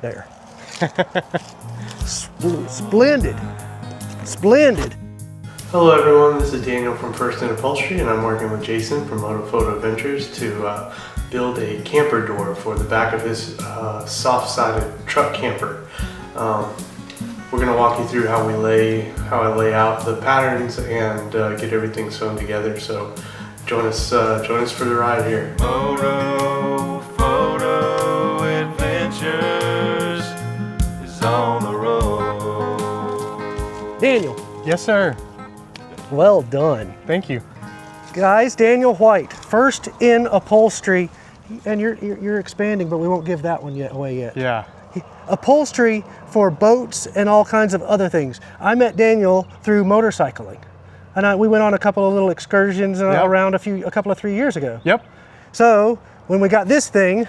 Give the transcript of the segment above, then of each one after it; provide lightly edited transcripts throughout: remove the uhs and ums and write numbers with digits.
there. Splendid. Splendid. Hello everyone, this is Daniel from First Upholstery, and I'm working with Jason from Moto Photo Adventures to build a camper door for the back of his soft-sided truck camper. We're going to walk you through how I lay out the patterns and get everything sewn together. So join us for the ride here. Moto Photo Adventures is on the road. Daniel. Yes, sir. Well done. Thank you. Guys, Daniel White, First in Upholstery, and you're expanding, but we won't give that one away yet. Yeah. Upholstery for boats and all kinds of other things. I met Daniel through motorcycling, and we went on a couple of little excursions around a couple of 3 years ago. Yep. So when we got this thing,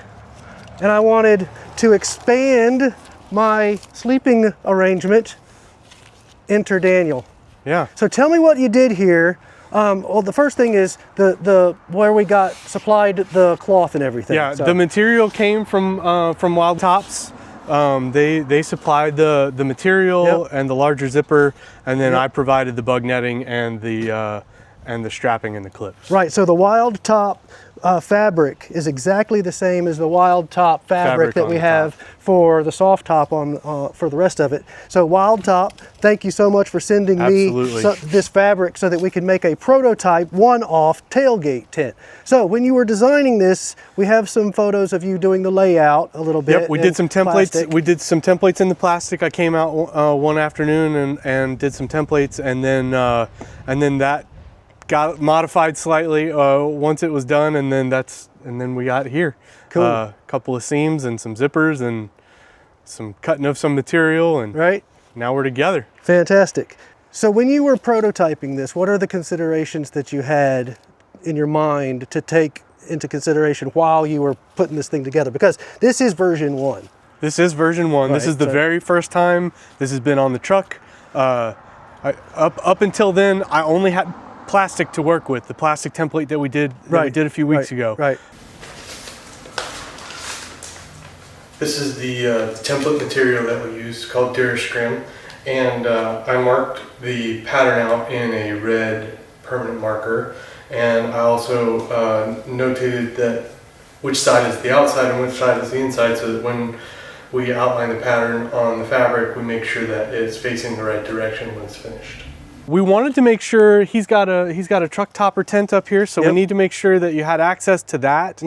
and I wanted to expand my sleeping arrangement, enter Daniel. Yeah. So tell me what you did here. Well, the first thing is where we got supplied the cloth and everything. Yeah, so. The material came from Wild Tops. They supplied the material and the larger zipper, and then I provided the bug netting and the strapping and the clips. Right. So the Wild Top fabric is exactly the same as the Wild Top fabric that we have for the soft top for the rest of it. So Wild Top, thank you so much for sending me this fabric so that we can make a prototype one-off tailgate tent. So when you were designing this, we have some photos of you doing the layout a little bit. Yep, we did some templates. Plastic. We did some templates in the plastic. I came out one afternoon and did some templates, and then that got modified slightly once it was done, and then we got here. Cool. A couple of seams and some zippers and some cutting of some material, and now we're together. Fantastic. So when you were prototyping this, what are the considerations that you had in your mind to take into consideration while you were putting this thing together? Because this is version 1. This is version 1. Right, this is the very first time this has been on the truck. Up until then, I only had plastic to work with, the plastic template that we did a few weeks ago. Right. This is the template material that we use called Scrim, and I marked the pattern out in a red permanent marker, and I also notated that which side is the outside and which side is the inside, so that when we outline the pattern on the fabric, we make sure that it's facing the right direction when it's finished. We wanted to make sure he's got a truck topper tent up here, so we need to make sure that you had access to that.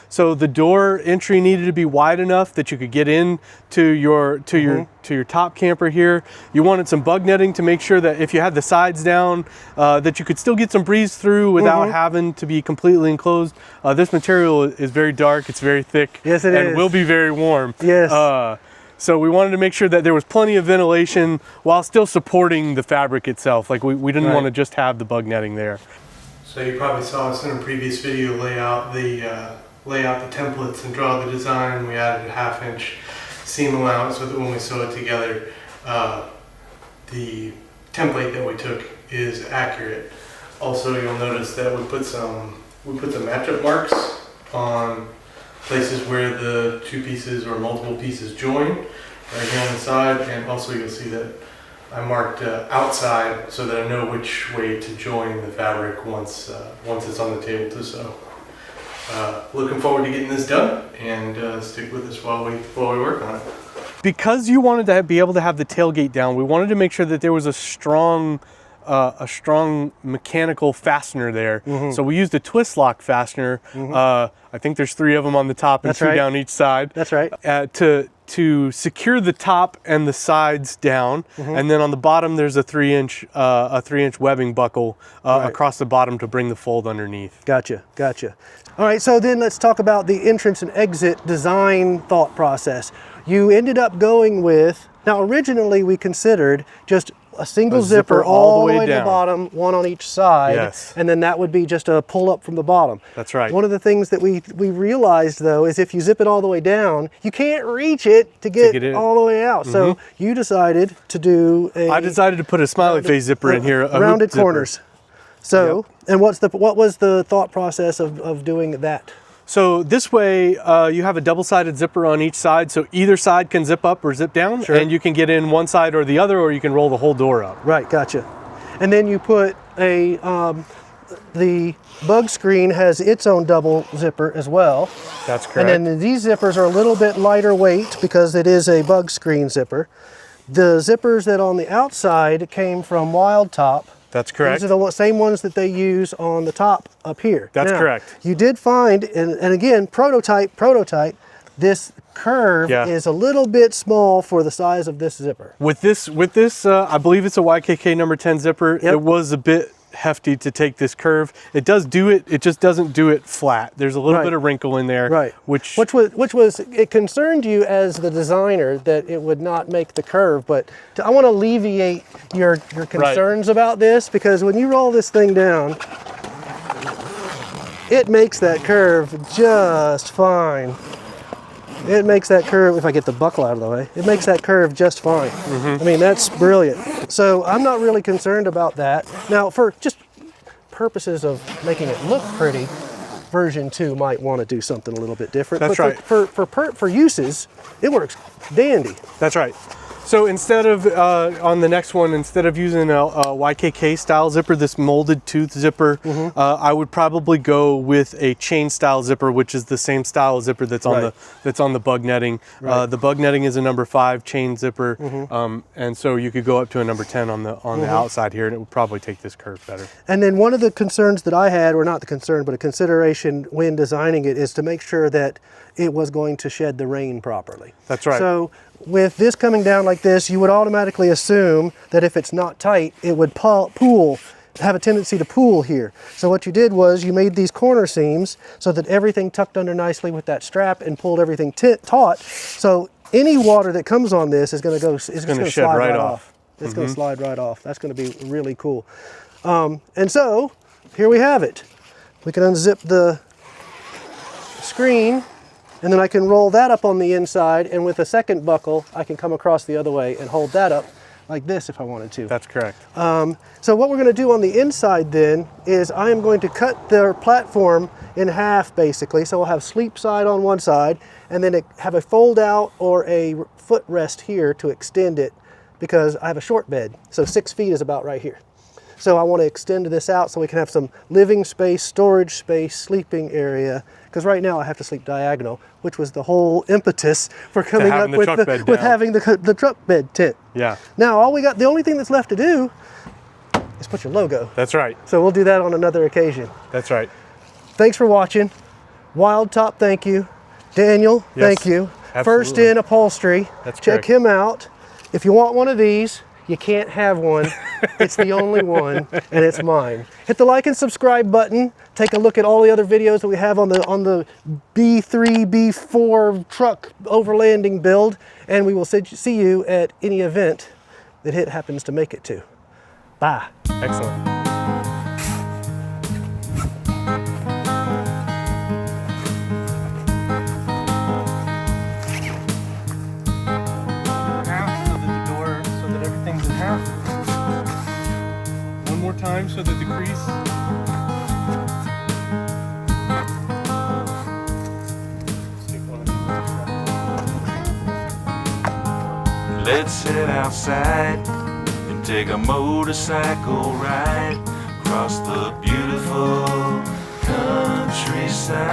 So the door entry needed to be wide enough that you could get in to your top camper here. You wanted some bug netting to make sure that if you had the sides down, that you could still get some breeze through without having to be completely enclosed. This material is very dark, it's very thick, yes, it is. And will be very warm. Yes. So we wanted to make sure that there was plenty of ventilation while still supporting the fabric itself. Like we didn't want to just have the bug netting there. So you probably saw us in a previous video lay out the templates and draw the design. We added a 1/2 inch seam allowance so that when we sew it together, the template that we took is accurate. Also, you'll notice that we put some matchup marks on places where the two pieces or multiple pieces join, right here on the side, and also you'll see that I marked outside so that I know which way to join the fabric once it's on the table to sew. Looking forward to getting this done, and stick with us while we work on it. Because you wanted to be able to have the tailgate down, we wanted to make sure that there was a strong mechanical fastener there. So we used a twist lock fastener. I think there's 3 of them on the top and 2 down each side. That's right. To secure the top and the sides down, and then on the bottom there's a 3-inch webbing buckle across the bottom to bring the fold underneath. Gotcha. All right, so then let's talk about the entrance and exit design thought process. You ended up going with, now originally we considered just a single zipper all the way to the bottom, one on each side, and then that would be just a pull up from the bottom. That's right. One of the things that we realized though is if you zip it all the way down, you can't reach it to get all the way out. So you decided to do I decided to put a smiley face zipper in here, a rounded zipper. corners. So, and what was the thought process of doing that? So this way, you have a double-sided zipper on each side, so either side can zip up or zip down, Sure. and you can get in one side or the other, or you can roll the whole door up. Right, gotcha. And then you put a, the bug screen has its own double zipper as well. That's correct. And then these zippers are a little bit lighter weight because it is a bug screen zipper. The zippers that on the outside came from Wild Top. That's correct. These are the same ones that they use on the top up here. That's now, correct. You did find, and again, prototype, this curve is a little bit small for the size of this zipper. With this, I believe it's a YKK number 10 zipper. Yep. It was a bit hefty to take this curve. It does do it. It just doesn't do it flat. There's a little bit of wrinkle in there. Right. Which was it concerned you as the designer that it would not make the curve, but I want to alleviate your concerns about this, because when you roll this thing down, it makes that curve just fine. It makes that curve, if I get the buckle out of the way, it makes that curve just fine. I mean, that's brilliant. So I'm not really concerned about that. Now, for just purposes of making it look pretty, version 2 might want to do something a little bit different. That's but right. For uses, it works dandy. That's right. So instead of, on the next one, instead of using a YKK style zipper, this molded tooth zipper, I would probably go with a chain style zipper, which is the same style zipper that's on the bug netting. The bug netting is a number 5 chain zipper, and so you could go up to a number 10 on the outside here, and it would probably take this curve better. And then one of the concerns that I had, or not the concern, but a consideration when designing it, is to make sure that it was going to shed the rain properly. That's right. So with this coming down like this, you would automatically assume that if it's not tight, it would have a tendency to pool here. So what you did was you made these corner seams so that everything tucked under nicely with that strap and pulled everything taut. So any water that comes on this is going to slide right off. It's going to slide right off. That's going to be really cool. And so here we have it. We can unzip the screen, and then I can roll that up on the inside, and with a second buckle, I can come across the other way and hold that up like this if I wanted to. That's correct. So what we're going to do on the inside then is I am going to cut the platform in half basically. So we'll have sleep side on one side, and then have a fold out or a footrest here to extend it, because I have a short bed. So 6 feet is about right here. So I want to extend this out so we can have some living space, storage space, sleeping area. Because right now I have to sleep diagonal, which was the whole impetus for coming up with having the truck bed tent. Yeah. Now the only thing that's left to do is put your logo. That's right. So we'll do that on another occasion. That's right. Thanks for watching. Wild Top, thank you. Daniel, thank you. Absolutely. First In Upholstery. That's Check correct. him out. If you want one of these, you can't have one. It's the only one, and it's mine. Hit the like and subscribe button. Take a look at all the other videos that we have on the B3, B4 truck overlanding build, and we will see you at any event that it happens to make it to. Bye. Excellent. One more time so that the crease. Let's head outside and take a motorcycle ride across the beautiful countryside.